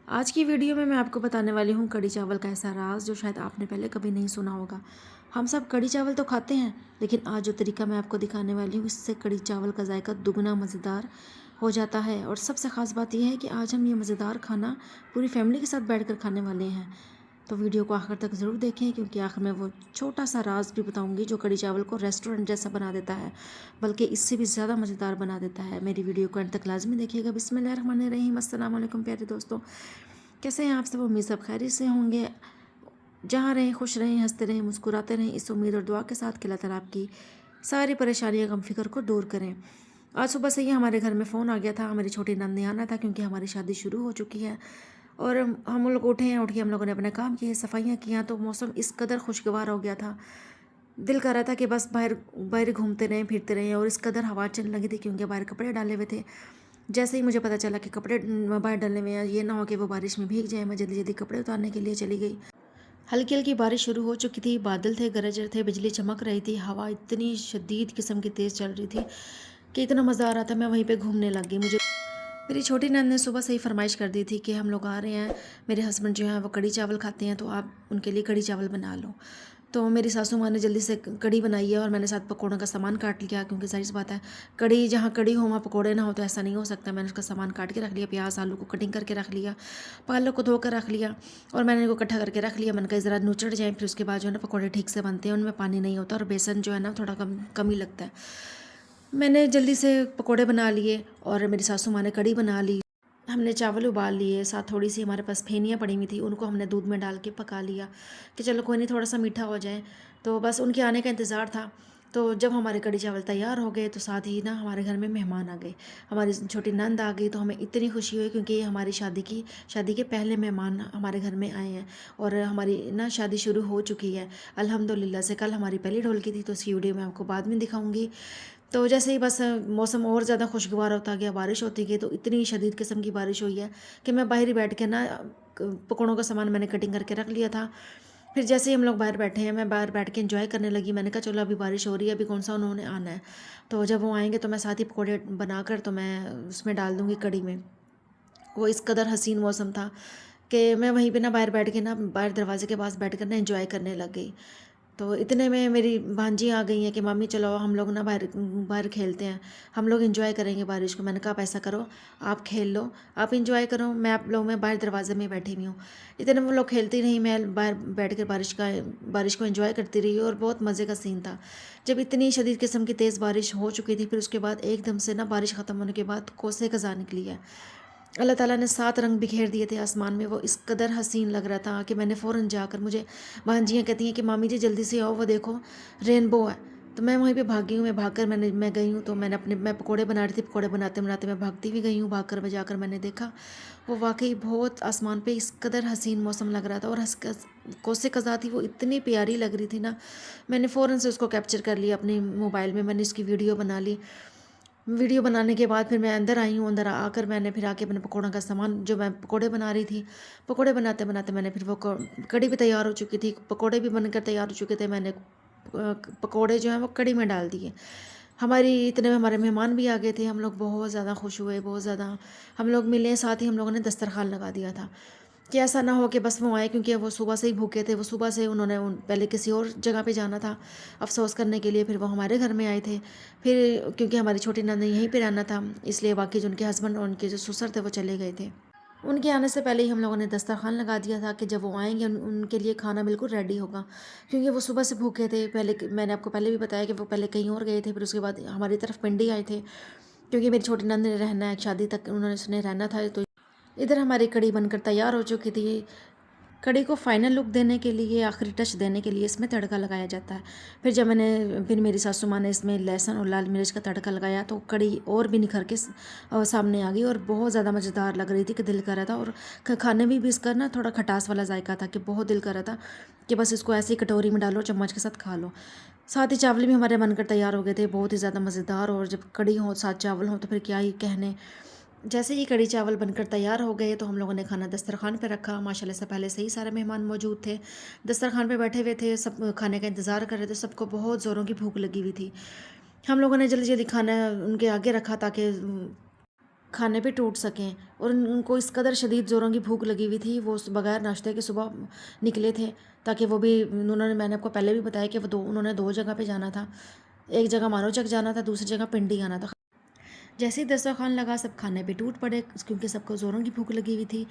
आज की वीडियो में मैं आपको बताने वाली हूँ कढ़ी चावल का ऐसा राज जो शायद आपने पहले कभी नहीं सुना होगा। हम सब कढ़ी चावल तो खाते हैं, लेकिन आज जो तरीका मैं आपको दिखाने वाली हूँ इससे कढ़ी चावल का जायका दुगना मज़ेदार हो जाता है। और सबसे ख़ास बात यह है कि आज हम ये मज़ेदार खाना पूरी फैमिली के साथ बैठकर खाने वाले हैं। तो वीडियो को आखिर तक ज़रूर देखें, क्योंकि आखिर में वो छोटा सा राज भी बताऊंगी जो कढ़ी चावल को रेस्टोरेंट जैसा बना देता है, बल्कि इससे भी ज़्यादा मज़ेदार बना देता है। मेरी वीडियो को एंड तक लाजमी देखिएगा। बिस्मिल्लाहिर्रहमानिर्रहीम। अस्सलाम वालेकुम प्यारे दोस्तों, कैसे हैं आप सब? उम्मीद सब खैरियत से होंगे। जहाँ रहें खुश रहें, हंसते रहें, मुस्कुराते रहें, इस उम्मीद और दुआ के साथ कि अल्लाह ताला आपकी सारी परेशानियाँ गम फिक्र को दूर करें। आज सुबह से ही हमारे घर में फ़ोन आ गया था। मेरी छोटी नंद ने आना था क्योंकि हमारी शादी शुरू हो चुकी है और हम लोग उठे हैं। उठ के हम लोगों ने अपने काम किए, सफाइयाँ किया, तो मौसम इस कदर खुशगवार हो गया था। दिल कर रहा था कि बस बाहर बाहर घूमते रहें, फिरते रहें। और इस कदर हवा चलने लगी थी क्योंकि बाहर कपड़े डाले हुए थे। जैसे ही मुझे पता चला कि कपड़े बाहर डालने में ये ना हो कि वो बारिश में भीग जाए, मैं जल्दी जल्दी कपड़े उतारने के लिए चली गई। हल्की हल्की बारिश शुरू हो चुकी थी, बादल थे, गरज थे, बिजली चमक रही थी, हवा इतनी शदीद किस्म की तेज़ चल रही थी कि इतना मज़ा आ रहा था। मैं वहीं पे घूमने लग गई। मुझे मेरी छोटी नंद ने सुबह से ही फरमाइश कर दी थी कि हम लोग आ रहे हैं, मेरे हस्बैंड जो हैं वो कढ़ी चावल खाते हैं, तो आप उनके लिए कढ़ी चावल बना लो। तो मेरी सासू माँ ने जल्दी से कढ़ी बनाई है और मैंने साथ पकौड़ों का सामान काट लिया, क्योंकि ज़ाहिर सी बात है कढ़ी जहाँ कढ़ी हो वहाँ पकौड़े ना हो तो ऐसा नहीं हो सकता। मैंने उसका सामान काट के रख लिया, प्याज आलू को कटिंग करके रख लिया, पालक को धोकर रख लिया और मैंने इनको इकट्ठा करके रख लिया। मैंने कहा ज़रा नुचड़ जाए, फिर उसके बाद जो है ना पकौड़े ठीक से बनते हैं, उनमें पानी नहीं होता और बेसन जो है ना थोड़ा कम कम ही लगता है। मैंने जल्दी से पकौड़े बना लिए और मेरी सासू माँ ने कढ़ी बना ली। हमने चावल उबाल लिए, साथ थोड़ी सी हमारे पास फेनियाँ पड़ी हुई थी, उनको हमने दूध में डाल के पका लिया कि चलो कोई नहीं, थोड़ा सा मीठा हो जाए। तो बस उनके आने का इंतज़ार था। तो जब हमारे कढ़ी चावल तैयार हो गए तो साथ ही ना हमारे घर में मेहमान आ गए। हमारी छोटी नंद आ गई, तो हमें इतनी खुशी हुई क्योंकि ये हमारी शादी के पहले मेहमान हमारे घर में आए हैं और हमारी ना शादी शुरू हो चुकी है अल्हम्दुलिल्लाह से। कल हमारी पहली ढोलकी थी, तो इसकी वीडियो मैं आपको बाद में दिखाऊंगी। तो जैसे ही बस मौसम और ज़्यादा खुशगवार होता गया, बारिश होती गई, तो इतनी शदीद किस्म की बारिश हुई है कि मैं बाहर ही बैठ के ना पकौड़ों का सामान मैंने कटिंग करके रख लिया था। फिर जैसे ही हम लोग बाहर बैठे हैं, मैं बाहर बैठ के एंजॉय करने लगी। मैंने कहा चलो अभी बारिश हो रही है, अभी कौन सा उन्होंने आना है, तो जब वो आएंगे तो मैं साथ ही पकौड़े बनाकर तो मैं उसमें डाल दूँगी कढ़ी में। वो इस कदर हसीन मौसम था कि मैं वहीं पे ना बाहर बैठ के ना बाहर दरवाजे के पास बैठ कर ना एंजॉय करने लग गई। तो इतने में मेरी भांजी आ गई हैं कि मामी चलो हम लोग ना बाहर बाहर खेलते हैं, हम लोग एंजॉय करेंगे बारिश को। मैंने कहा आप ऐसा करो, आप खेल लो, आप एंजॉय करो, मैं आप लोग मैं बाहर दरवाजे में बैठी हुई हूँ। इतने में वो लोग खेलती रही, मैं बाहर बैठ कर बारिश को एंजॉय करती रही और बहुत मज़े का सीन था। जब इतनी शदीद किस्म की तेज़ बारिश हो चुकी थी, फिर उसके बाद एकदम से ना बारिश ख़त्म होने के बाद कोसे कज़ा निकली है। अल्लाह ताला ने 7 रंग बिखेर दिए थे आसमान में। वो इस कदर हसीन लग रहा था कि मैंने फ़ौरन जाकर, मुझे भांजियाँ कहती हैं कि मामी जी जल्दी से आओ, वो देखो रेनबो है। तो मैं वहीं पे भागी हूँ, मैं भागकर मैं गई हूँ। तो मैं पकोड़े बना रही थी, पकोड़े बनाते बनाते मैं भागती भी गई हूँ, भागकर मैं जाकर मैंने देखा वो वाकई बहुत आसमान पे इस कदर हसीन मौसम लग रहा था। और कोसे कज़ा थी, वो इतनी प्यारी लग रही थी ना, मैंने फ़ौरन से उसको कैप्चर कर लिया अपने मोबाइल में, मैंने इसकी वीडियो बना ली। वीडियो बनाने के बाद फिर मैं अंदर आई हूँ। अंदर आकर मैंने फिर आके अपने पकौड़ों का सामान, जो मैं पकौड़े बना रही थी, पकौड़े बनाते बनाते मैंने फिर वो कढ़ी भी तैयार हो चुकी थी, पकौड़े भी बनकर तैयार हो चुके थे। मैंने पकौड़े जो हैं वो कढ़ी में डाल दिए। हमारी इतने में हमारे मेहमान भी आ गए थे। हम लोग बहुत ज़्यादा खुश हुए, बहुत ज़्यादा हम लोग मिले, साथ ही हम लोगों ने दस्तरखान लगा दिया था कि ऐसा ना हो कि बस वो आए, क्योंकि वो सुबह से ही भूखे थे। वो सुबह से उन्होंने पहले किसी और जगह पे जाना था अफसोस करने के लिए, फिर वो हमारे घर में आए थे। फिर क्योंकि हमारी छोटी नंद ने यहीं पे रहना था, इसलिए बाकी जो उनके हस्बैंड और उनके जो ससुर थे वो चले गए थे। उनके आने से पहले ही हम लोगों ने दस्तरखान लगा दिया था कि जब वो आएंगे उनके लिए खाना बिल्कुल रेडी होगा, क्योंकि वो सुबह से भूखे थे। पहले मैंने आपको पहले भी बताया कि वो पहले कहीं और गए थे, फिर उसके बाद हमारी तरफ पिंडी आए थे, क्योंकि मेरी छोटी नंद ने रहना है, शादी तक उन्होंने उसने रहना था। तो इधर हमारी कढ़ी बनकर तैयार हो चुकी थी। कढ़ी को फाइनल लुक देने के लिए, आखिरी टच देने के लिए इसमें तड़का लगाया जाता है। फिर मेरी सासू माँ ने इसमें लहसुन और लाल मिर्च का तड़का लगाया, तो कढ़ी और भी निखर के सामने आ गई और बहुत ज़्यादा मज़ेदार लग रही थी कि दिल कर रहा था। और खाने में भी इसका ना थोड़ा खटास वाला जायका था कि बहुत दिल कर रहा था कि बस इसको ऐसी कटोरी में डालो, चम्मच के साथ खा लो। साथ ही चावल भी हमारे बनकर तैयार हो गए थे, बहुत ही ज़्यादा मज़ेदार। और जब कढ़ी हो साथ चावल हो तो फिर क्या ही कहने। जैसे ही कढ़ी चावल बनकर तैयार हो गए तो हम लोगों ने खाना दस्तरखान पे रखा। माशाल्लाह से पहले से ही सारे मेहमान मौजूद थे, दस्तरखान पे बैठे हुए थे, सब खाने का इंतज़ार कर रहे थे। सबको बहुत ज़ोरों की भूख लगी हुई थी। हम लोगों ने जल्दी जल्दी खाना उनके आगे रखा ताकि खाने पे टूट सकें। और उनको इस कदर शदीद ज़ोरों की भूख लगी हुई थी, वो बगैर नाश्ते के सुबह निकले थे, ताकि वो भी उन्होंने, मैंने आपको पहले भी बताया कि उन्होंने 2 जगह पे जाना था। एक जगह मानोचक जाना था, दूसरी जगह पिंडी आना था। जैसे ही दस्तरखान लगा सब खाने पे टूट पड़े, क्योंकि सबको ज़ोरों की भूख लगी हुई थी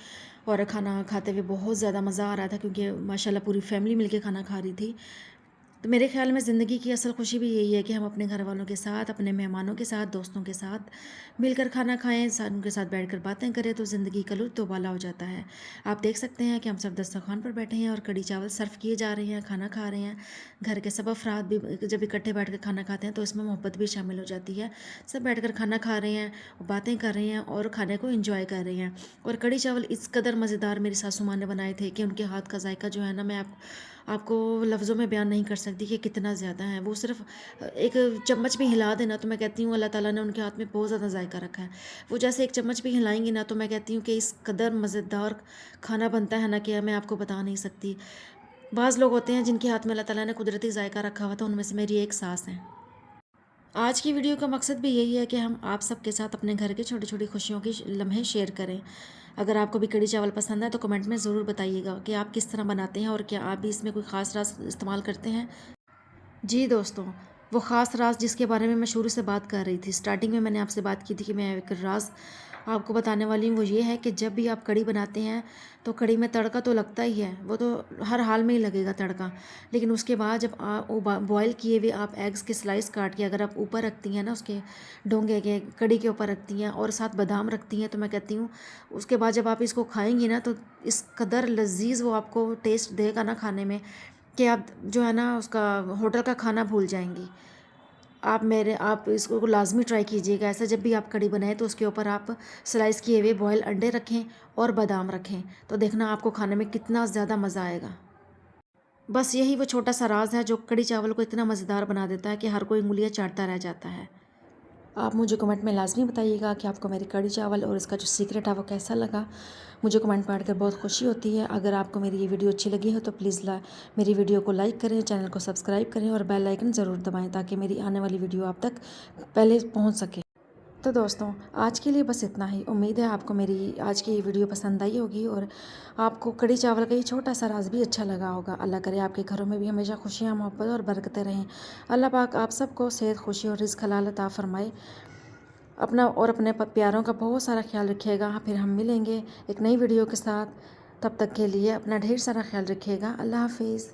और खाना खाते हुए बहुत ज़्यादा मज़ा आ रहा था, क्योंकि माशाल्लाह पूरी फैमिली मिलके खाना खा रही थी। तो मेरे ख़्याल में ज़िंदगी की असल खुशी भी यही है कि हम अपने घर वालों के साथ, अपने मेहमानों के साथ, दोस्तों के साथ मिलकर खाना खाएं, उनके साथ बैठकर बातें करें, तो ज़िंदगी का लुत्फ़ दोबाला हो जाता है। आप देख सकते हैं कि हम सब दस्तरखान पर बैठे हैं और कढ़ी चावल सर्व किए जा रहे हैं, खाना खा रहे हैं। घर के सब अफराद भी जब इकट्ठे बैठ कर खाना खाते हैं तो इसमें मोहब्बत भी शामिल हो जाती है। सब बैठ कर खाना खा रहे हैं, बातें कर रहे हैं और खाने को इंजॉय कर रहे हैं। और कढ़ी चावल इस कदर मज़ेदार मेरी सासू माँ ने बनाए थे कि उनके हाथ का जायका जो है ना, मैं आपको लफ्ज़ों में बयान नहीं कर सकती कि कितना ज़्यादा है। वो सिर्फ एक चम्मच भी हिला देना तो मैं कहती हूँ अल्लाह ताला ने उनके हाथ में बहुत ज़्यादा जायका रखा है। वो जैसे एक चम्मच भी हिलाएंगी ना तो मैं कहती हूँ कि इस कदर मज़ेदार खाना बनता है ना कि मैं आपको बता नहीं सकती। बाज़ लोग होते हैं जिनके हाथ में अल्लाह ताला ने कुदरती जायका रखा हुआ था, उनमें से मेरी एक सास है। आज की वीडियो का मकसद भी यही है कि हम आप सबके साथ अपने घर की छोटी छोटी खुशियों की लम्हे शेयर करें। अगर आपको भी कढ़ी चावल पसंद है तो कमेंट में ज़रूर बताइएगा कि आप किस तरह बनाते हैं और क्या आप भी इसमें कोई ख़ास राज इस्तेमाल करते हैं। जी दोस्तों, वो ख़ास राज जिसके बारे में मैं शुरू से बात कर रही थी, स्टार्टिंग में मैंने आपसे बात की थी कि मैं एक राज आपको बताने वाली हूँ। वो ये है कि जब भी आप कढ़ी बनाते हैं तो कढ़ी में तड़का तो लगता ही है, वो तो हर हाल में ही लगेगा तड़का। लेकिन उसके बाद जब आप बॉयल किए हुए आप एग्स के स्लाइस काट के अगर आप ऊपर रखती हैं ना, उसके डोंगे के कढ़ी के ऊपर रखती हैं और साथ बादाम रखती हैं, तो मैं कहती हूँ उसके बाद जब आप इसको खाएंगी ना तो इस कदर लजीज वो आपको टेस्ट देगा ना खाने में कि आप जो है ना उसका होटल का खाना भूल जाएंगी। आप इसको लाजमी ट्राई कीजिएगा। ऐसा जब भी आप कढ़ी बनाएं तो उसके ऊपर आप स्लाइस किए हुए बॉयल अंडे रखें और बादाम रखें, तो देखना आपको खाने में कितना ज़्यादा मज़ा आएगा। बस यही वो छोटा सा राज है जो कढ़ी चावल को इतना मज़ेदार बना देता है कि हर कोई उंगलियां चाटता रह जाता है। आप मुझे कमेंट में लाजमी बताइएगा कि आपको मेरी कढ़ी चावल और इसका जो सीक्रेट है वो कैसा लगा। मुझे कमेंट पढ़कर बहुत खुशी होती है। अगर आपको मेरी ये वीडियो अच्छी लगी हो तो प्लीज़ मेरी वीडियो को लाइक करें, चैनल को सब्सक्राइब करें और बेल आइकन ज़रूर दबाएं ताकि मेरी आने वाली वीडियो आप तक पहले पहुंच सके। तो दोस्तों, आज के लिए बस इतना ही। उम्मीद है आपको मेरी आज की ये वीडियो पसंद आई होगी और आपको कढ़ी चावल का ये छोटा सा राज भी अच्छा लगा होगा। अल्लाह करे आपके घरों में भी हमेशा खुशियाँ, मोहब्बत और बरकतें रहें। अल्लाह पाक आप सबको सेहत, खुशी और रिज़्क़ हलाल अता फरमाए। अपना और अपने प्यारों का बहुत सारा ख्याल रखिएगा। फिर हम मिलेंगे एक नई वीडियो के साथ। तब तक के लिए अपना ढेर सारा ख्याल रखिएगा। अल्लाह हाफिज़।